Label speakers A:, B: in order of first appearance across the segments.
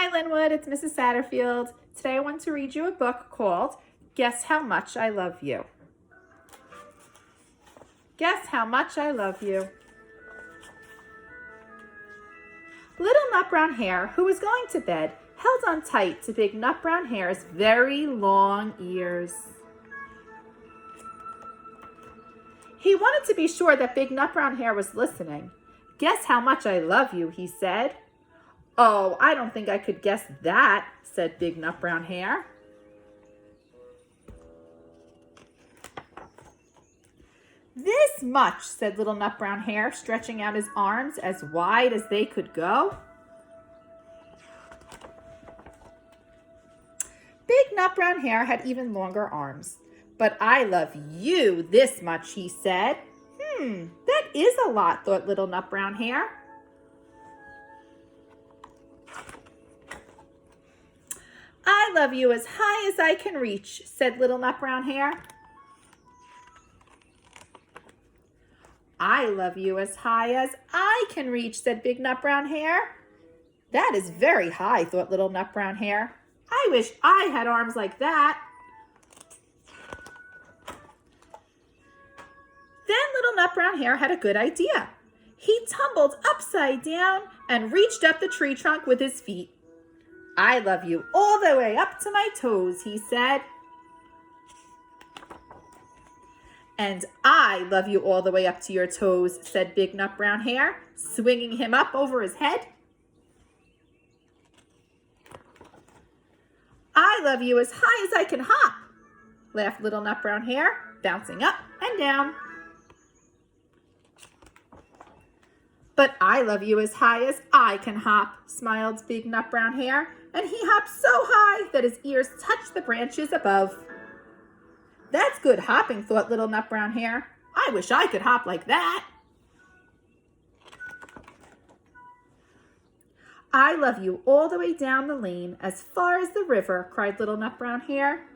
A: Hi Lynwood, it's Mrs. Satterfield. Today I want to read you a book called Guess How Much I Love You. Guess how much I love you. Little Nut Brown Hare, who was going to bed, held on tight to Big Nut Brown Hare's very long ears. He wanted to be sure that Big Nut Brown Hare was listening. Guess how much I love you, he said. Oh, I don't think I could guess that, said Big Nut Brown Hare. This much, said Little Nut Brown Hare, stretching out his arms as wide as they could go. Big Nut Brown Hare had even longer arms. But I love you this much, he said. That is a lot, thought Little Nut Brown Hare. I love you as high as I can reach, said Little Nut Brown Hare. I love you as high as I can reach, said Big Nut Brown Hare. That is very high, thought Little Nut Brown Hare. I wish I had arms like that. Then Little Nut Brown Hare had a good idea. He tumbled upside down and reached up the tree trunk with his feet. I love you all the way up to my toes, he said. And I love you all the way up to your toes, said Big Nut Brown Hare, swinging him up over his head. I love you as high as I can hop, laughed Little Nut Brown Hare, bouncing up and down. But I love you as high as I can hop, smiled Big Nut Brown Hare, and he hopped so high that his ears touched the branches above. That's good hopping, thought Little Nut Brown Hare. I wish I could hop like that. I love you all the way down the lane, as far as the river, cried Little Nut Brown Hare.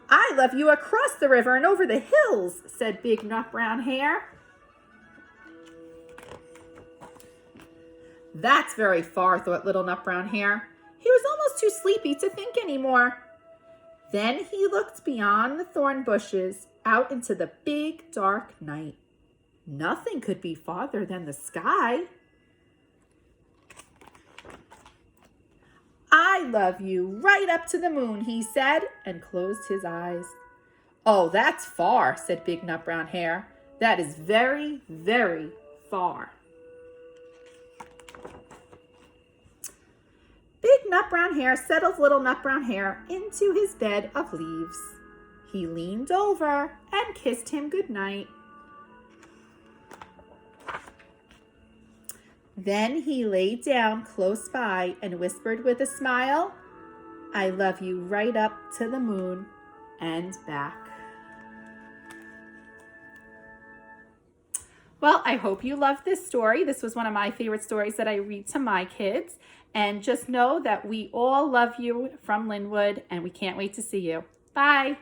A: I love you across the river and over the hills, said Big Nut Brown Hare. That's very far, thought Little Nut Brown Hare. He was almost too sleepy to think anymore. Then he looked beyond the thorn bushes out into the big dark night. Nothing could be farther than the sky. I love you right up to the moon, he said, and closed his eyes. Oh, that's far, said Big Nut Brown Hare. That is very, very far. Big Nut Brown Hare settled Little Nut Brown Hare into his bed of leaves. He leaned over and kissed him goodnight. Then he lay down close by and whispered with a smile, I love you right up to the moon and back. Well, I hope you loved this story. This was one of my favorite stories that I read to my kids. And just know that we all love you from Lynwood, and we can't wait to see you. Bye.